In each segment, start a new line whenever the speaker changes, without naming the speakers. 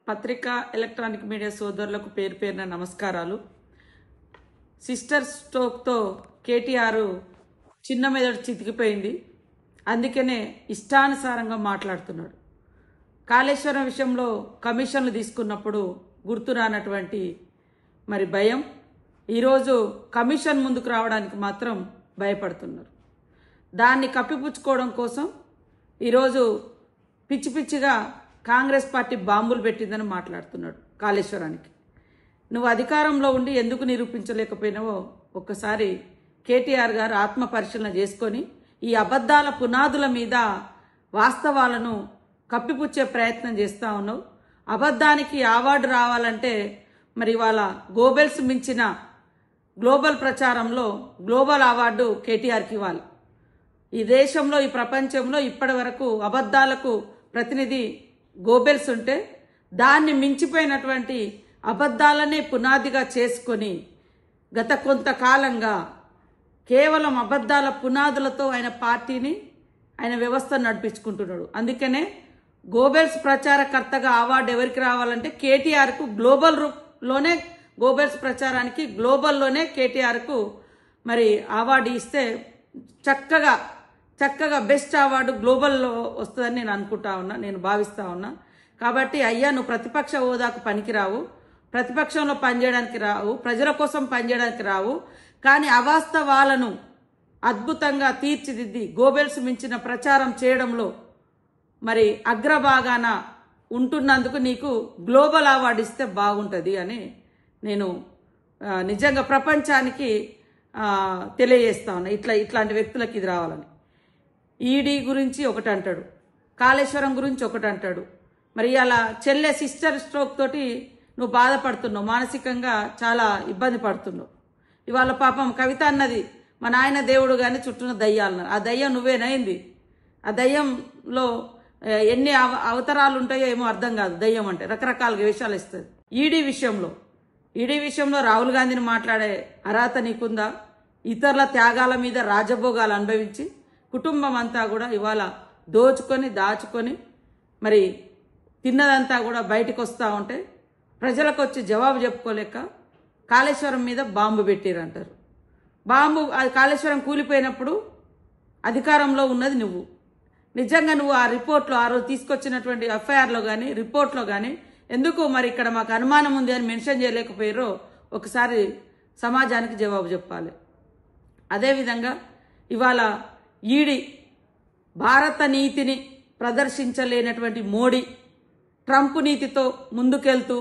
పత్రికా electronic media సోదరులకు పేరు పేరున నమస్కారాలు. సిస్టర్ స్ట్రోక్తో కేటీఆర్ చిన్న మెదడు చితికిపోయింది. అందుకనే ఇష్టానుసారంగా మాట్లాడుతున్నాడు. కాళేశ్వరం విషయంలో కమిషన్లు తీసుకున్నప్పుడు గుర్తురానటువంటి భయం ఈరోజు కమిషన్ ముందుకు రావడానికి మాత్రం భయపడుతున్నారు. దాన్ని కప్పిపుచ్చుకోవడం కోసం ఈరోజు పిచ్చి పిచ్చిగా కాంగ్రెస్ పార్టీ బాంబులు పెట్టిందని మాట్లాడుతున్నాడు. కాళేశ్వరానికి నువ్వు అధికారంలో ఉండి ఎందుకు నిరూపించలేకపోయినావో ఒక్కసారి కేటీఆర్ గారు ఆత్మ పరిశీలన చేసుకొని ఈ అబద్ధాల పునాదుల మీద వాస్తవాలను కప్పిపుచ్చే ప్రయత్నం చేస్తూ ఉన్నావు. అబద్ధానికి అవార్డు రావాలంటే ఇవాళ గోబెల్స్ మించిన గ్లోబల్ ప్రచారంలో గ్లోబల్ అవార్డు కేటీఆర్కి ఇవ్వాలి. ఈ దేశంలో ఈ ప్రపంచంలో ఇప్పటి వరకు అబద్ధాలకు ప్రతినిధి గోబెల్స్ ఉంటే దాన్ని మించిపోయినటువంటి అబద్ధాలనే పునాదిగా చేసుకొని గత కొంతకాలంగా కేవలం అబద్ధాల పునాదులతో ఆయన పార్టీని ఆయన వ్యవస్థను నడిపించుకుంటున్నాడు. అందుకనే గోబెల్స్ ప్రచారకర్తగా అవార్డు ఎవరికి రావాలంటే కేటీఆర్కు గ్లోబల్లోనే గోబెల్స్ ప్రచారానికి గ్లోబల్లోనే కేటీఆర్కు అవార్డు ఇస్తే చక్కగా బెస్ట్ అవార్డు గ్లోబల్లో వస్తుందని నేను అనుకుంటా ఉన్నా, నేను భావిస్తా ఉన్నా. కాబట్టి అయ్యా నువ్వు ప్రతిపక్ష హోదాకు పనికిరావు, ప్రతిపక్షంలో పనిచేయడానికి రావు, ప్రజల కోసం పనిచేయడానికి రావు. కానీ అవాస్తవాలను అద్భుతంగా తీర్చిదిద్ది గోబెల్స్ మించిన ప్రచారం చేయడంలో అగ్రభాగాన ఉంటున్నందుకు నీకు గ్లోబల్ అవార్డు ఇస్తే బాగుంటుంది అని నేను నిజంగా ప్రపంచానికి తెలియజేస్తా ఉన్నా. ఇట్లాంటి వ్యక్తులకు ఇది రావాలని. ఈడీ గురించి ఒకటి అంటాడు, కాళేశ్వరం గురించి ఒకటి అంటాడు. అలా చెల్లె సిస్టర్ స్ట్రోక్ తోటి నువ్వు బాధపడుతున్నావు, మానసికంగా చాలా ఇబ్బంది పడుతున్నావు. ఇవాళ పాపం కవిత అన్నది మా నాయన దేవుడు కానీ చుట్టూన దయ్యాలన్నారు. ఆ దయ్యం నువ్వేనైంది. ఆ దయ్యంలో ఎన్ని అవతారాలు ఉంటాయో ఏమో అర్థం కాదు. దయ్యం అంటే రకరకాలుగా వేషాలు ఇస్తుంది. ఈడీ విషయంలో రాహుల్ గాంధీని మాట్లాడే అర్హత నీకుందా? ఇతరుల త్యాగాల మీద రాజభోగాలు అనుభవించి కుటుంబం అంతా కూడా ఇవాళ దాచుకొని తిన్నదంతా కూడా బయటకు వస్తూ ఉంటే ప్రజలకు వచ్చి జవాబు చెప్పుకోలేక కాళేశ్వరం మీద బాంబు పెట్టిరంటారు. అది కాళేశ్వరం కూలిపోయినప్పుడు అధికారంలో ఉన్నది నువ్వు. నిజంగా నువ్వు ఆ రిపోర్ట్లో ఆ రోజు తీసుకొచ్చినటువంటి ఎఫ్ఐఆర్లో కానీ రిపోర్ట్లో కానీ ఎందుకు ఇక్కడ మాకు అనుమానం ఉంది అని మెన్షన్ చేయలేకపోయారో ఒకసారి సమాజానికి జవాబు చెప్పాలి. అదేవిధంగా ఇవాళ ఈడీ భారత నీతిని ప్రదర్శించలేనటువంటి మోడీ ట్రంప్ నీతితో ముందుకెళ్తూ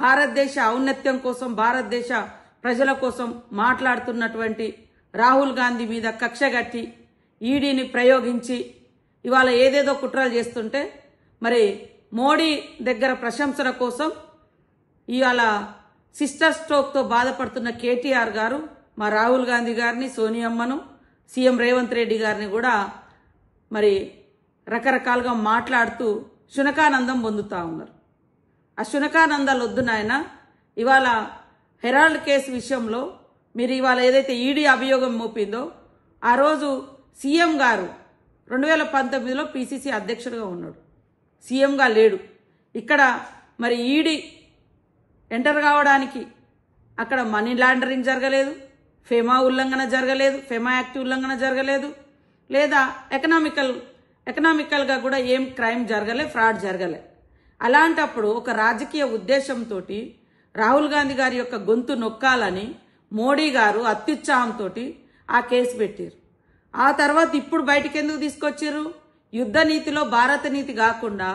భారతదేశ ఔన్నత్యం కోసం భారతదేశ ప్రజల కోసం మాట్లాడుతున్నటువంటి రాహుల్ గాంధీ మీద కక్షగట్టి ఈడీని ప్రయోగించి ఇవాళ ఏదేదో కుట్రలు చేస్తుంటే మోడీ దగ్గర ప్రశంసల కోసం ఇవాళ సిస్టర్ స్ట్రోక్తో బాధపడుతున్న కేటీఆర్ గారు మా రాహుల్ గాంధీ గారిని, సోనియమ్మను, సీఎం రేవంత్ రెడ్డి గారిని కూడా రకరకాలుగా మాట్లాడుతూ శునకానందం పొందుతూ ఉన్నారు. ఆ శునకానందాలు వద్దు నాయన. ఇవాళ హెరాల్డ్ కేసు విషయంలో మీరు ఇవాళ ఏదైతే ఈడీ అభియోగం మోపిందో ఆ రోజు సీఎం గారు 2019లో పిసిసి అధ్యక్షుడిగా ఉన్నాడు, సీఎంగా లేడు. ఇక్కడ ఈడీ ఎంటర్ కావడానికి అక్కడ మనీ లాండరింగ్ జరగలేదు, ఫెమా ఉల్లంఘన జరగలేదు, ఫెమా యాక్ట్ ఉల్లంఘన జరగలేదు, లేదా ఎకనామికల్గా కూడా ఏం క్రైమ్ జరగలే, ఫ్రాడ్ జరగలే. అలాంటప్పుడు ఒక రాజకీయ ఉద్దేశంతో రాహుల్ గాంధీ గారి యొక్క గొంతు నొక్కాలని మోడీ గారు అత్యుత్సాహంతో ఆ కేసు పెట్టారు. ఆ తర్వాత ఇప్పుడు బయటికి ఎందుకు తీసుకొచ్చారు? యుద్ధ నీతిలో భారత నీతి కాకుండా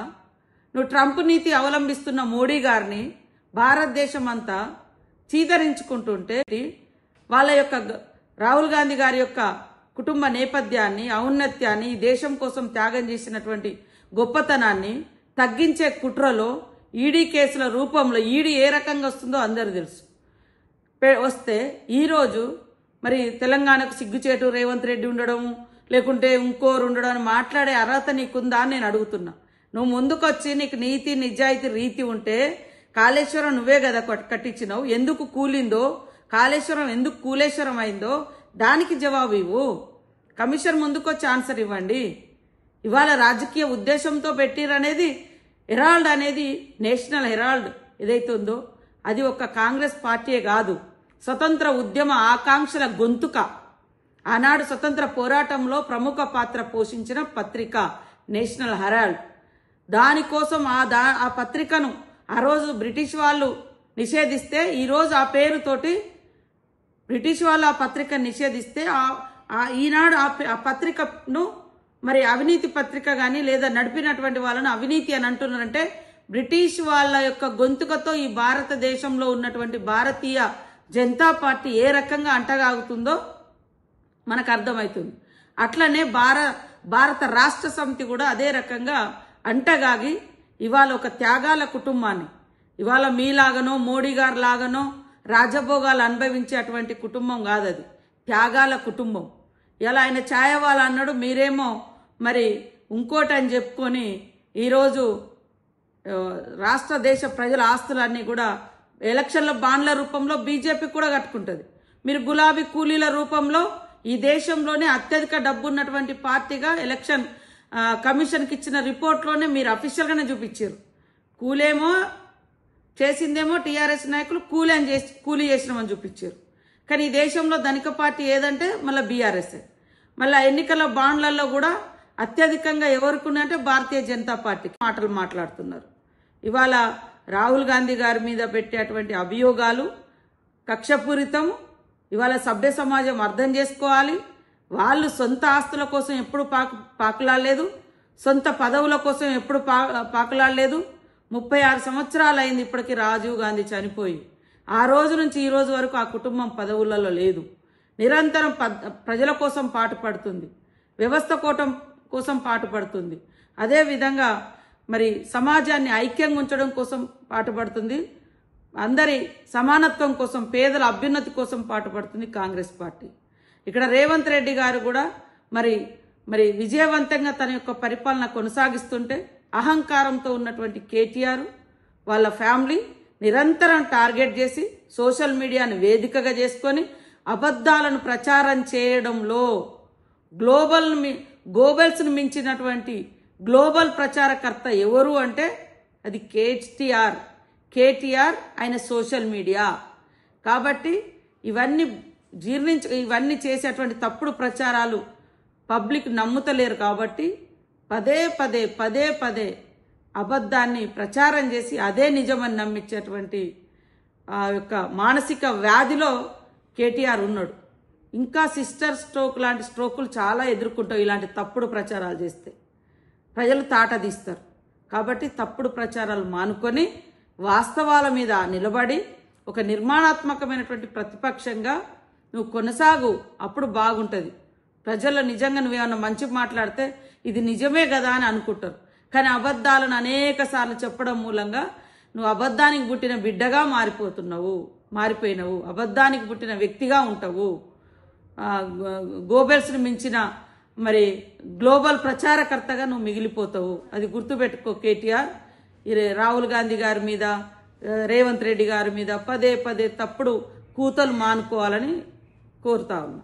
నువ్వు ట్రంప్ నీతి అవలంబిస్తున్న మోడీ గారిని భారతదేశం అంతా చీదరించుకుంటుంటే వాళ్ళ యొక్క రాహుల్ గాంధీ గారి యొక్క కుటుంబ నేపథ్యాన్ని, ఔన్నత్యాన్ని, దేశం కోసం త్యాగం చేసినటువంటి గొప్పతనాన్ని తగ్గించే కుట్రలో ఈడీ కేసుల రూపంలో ఈడీ ఏ రకంగా వస్తుందో అందరూ తెలుసు. వస్తే ఈరోజు తెలంగాణకు సిగ్గుచేటు రేవంత్ రెడ్డి ఉండడం లేకుంటే ఇంకోరు ఉండడం అని మాట్లాడే అర్హత నీకుందా అని నేను అడుగుతున్నా. నువ్వు ముందుకొచ్చి నీకు నీతి నిజాయితీ రీతి ఉంటే కాళేశ్వరం నువ్వే కదా కట్టించినావు, ఎందుకు కూలిందో, కాళేశ్వరం ఎందుకు కూలేశ్వరం అయిందో దానికి జవాబు ఇవ్వు. కమిషన్ ముందుకొచ్చి ఆన్సర్ ఇవ్వండి. ఇవాళ రాజకీయ ఉద్దేశంతో పెట్టిరనేది హెరాల్డ్ అనేది నేషనల్ హెరాల్డ్ ఏదైతే ఉందో అది ఒక కాంగ్రెస్ పార్టీయే కాదు, స్వతంత్ర ఉద్యమ ఆకాంక్షల గొంతుక. ఆనాడు స్వతంత్ర పోరాటంలో ప్రముఖ పాత్ర పోషించిన పత్రిక నేషనల్ హెరాల్డ్. దానికోసం ఆ పత్రికను ఆ రోజు బ్రిటిష్ వాళ్ళు నిషేధిస్తే, ఈరోజు ఆ పేరుతోటి బ్రిటిష్ వాళ్ళు ఆ పత్రికను నిషేధిస్తే ఈనాడు ఆ పత్రికను మరి అవినీతి పత్రిక కానీ లేదా నడిపినటువంటి వాళ్ళను అవినీతి అని అంటున్నారంటే బ్రిటిష్ వాళ్ళ యొక్క గొంతుకతో ఈ భారతదేశంలో ఉన్నటువంటి భారతీయ జనతా పార్టీ ఏ రకంగా అంటగాగుతుందో మనకు అర్థమవుతుంది. అట్లనే భారత రాష్ట్ర సమితి కూడా అదే రకంగా అంటగాగి ఇవాళ ఒక త్యాగాల కుటుంబాన్ని, ఇవాళ మీలాగనో మోడీ గారు లాగానో రాజభోగాలు అనుభవించేటువంటి కుటుంబం కాదు, అది త్యాగాల కుటుంబం. ఇలా ఆయన ఛాయవాళ్ళ అన్నాడు, మీరేమో మరి ఇంకోటి అని చెప్పుకొని ఈరోజు రాష్ట్ర దేశ ప్రజల ఆస్తులన్నీ కూడా ఎలక్షన్ల బాండ్ల రూపంలో బీజేపీ కూడా కట్టుకుంటుంది. మీరు గులాబీ కూలీల రూపంలో ఈ దేశంలోనే అత్యధిక డబ్బు ఉన్నటువంటి పార్టీగా ఎలక్షన్ కమిషన్కి ఇచ్చిన రిపోర్ట్లోనే మీరు అఫీషియల్గానే చూపించారు. కూలేమో చేసిందేమో టీఆర్ఎస్ నాయకులు కూలీ చేసినామని చూపించారు. కానీ ఈ దేశంలో ధనిక పార్టీ ఏదంటే మళ్ళీ బీఆర్ఎస్. మళ్ళీ ఎన్నికల బాండ్లలో కూడా అత్యధికంగా ఎవరికి ఉన్నాయంటే భారతీయ జనతా పార్టీకి మాటలు మాట్లాడుతున్నారు. ఇవాళ రాహుల్ గాంధీ గారి మీద పెట్టేటువంటి అభియోగాలు కక్షపూరితం. ఇవాళ సభ్య సమాజం అర్థం చేసుకోవాలి. వాళ్ళు సొంత ఆస్తుల కోసం ఎప్పుడు పాకులాడలేదు, సొంత పదవుల కోసం ఎప్పుడు పాకులాడలేదు. 36 సంవత్సరాలు అయింది ఇప్పటికీ రాజీవ్ గాంధీ చనిపోయి. ఆ రోజు నుంచి ఈ రోజు వరకు ఆ కుటుంబం పదవులలో లేదు. నిరంతరం ప్రజల కోసం పాటుపడుతుంది, వ్యవస్థ కోసం పాటుపడుతుంది. అదేవిధంగా మరి సమాజాన్ని ఐక్యంగా ఉంచడం కోసం పాటుపడుతుంది. అందరి సమానత్వం కోసం, పేదల అభ్యున్నతి కోసం పాటుపడుతుంది కాంగ్రెస్ పార్టీ. ఇక్కడ రేవంత్ రెడ్డి గారు కూడా మరి విజయవంతంగా తన యొక్క పరిపాలన కొనసాగిస్తుంటే అహంకారంతో ఉన్నటువంటి కేటీఆర్ వాళ్ళ ఫ్యామిలీ నిరంతరం టార్గెట్ చేసి సోషల్ మీడియాను వేదికగా చేసుకొని అబద్ధాలను ప్రచారం చేయడంలో గోబెల్స్ను మించినటువంటి గ్లోబల్ ప్రచారకర్త ఎవరు అంటే అది కేటీఆర్ ఆయన సోషల్ మీడియా. కాబట్టి ఇవన్నీ చేసేటువంటి తప్పుడు ప్రచారాలు పబ్లిక్ నమ్ముతలేరు. కాబట్టి పదే అబద్ధాన్ని ప్రచారం చేసి అదే నిజమని నమ్మించేటువంటి ఆ యొక్క మానసిక వ్యాధిలో కేటీఆర్ ఉన్నాడు. ఇంకా సిస్టర్ స్ట్రోక్ లాంటి స్ట్రోకులు చాలా ఎదుర్కొంటావు ఇలాంటి తప్పుడు ప్రచారాలు చేస్తే. ప్రజలు తాటదీస్తారు. కాబట్టి తప్పుడు ప్రచారాలు మానుకొని వాస్తవాల మీద నిలబడి ఒక నిర్మాణాత్మకమైనటువంటి ప్రతిపక్షంగా నువ్వు కొనసాగు, అప్పుడు బాగుంటుంది. ప్రజలు నిజంగా నువ్వేమన్నా మంచి మాట్లాడితే ఇది నిజమే కదా అని అనుకుంటారు. కానీ అబద్ధాలను అనేక సార్లు చెప్పడం మూలంగా నువ్వు అబద్ధానికి పుట్టిన బిడ్డగా మారిపోయినవు, అబద్ధానికి పుట్టిన వ్యక్తిగా ఉంటావు. గోబెల్స్ను మించిన మరి గ్లోబల్ ప్రచారకర్తగా నువ్వు మిగిలిపోతావు. అది గుర్తుపెట్టుకో కేటీఆర్. రాహుల్ గాంధీ గారి మీద, రేవంత్ రెడ్డి గారి మీద పదే తప్పుడు కూతలు మానుకోవాలని కోరుతా ఉన్నా.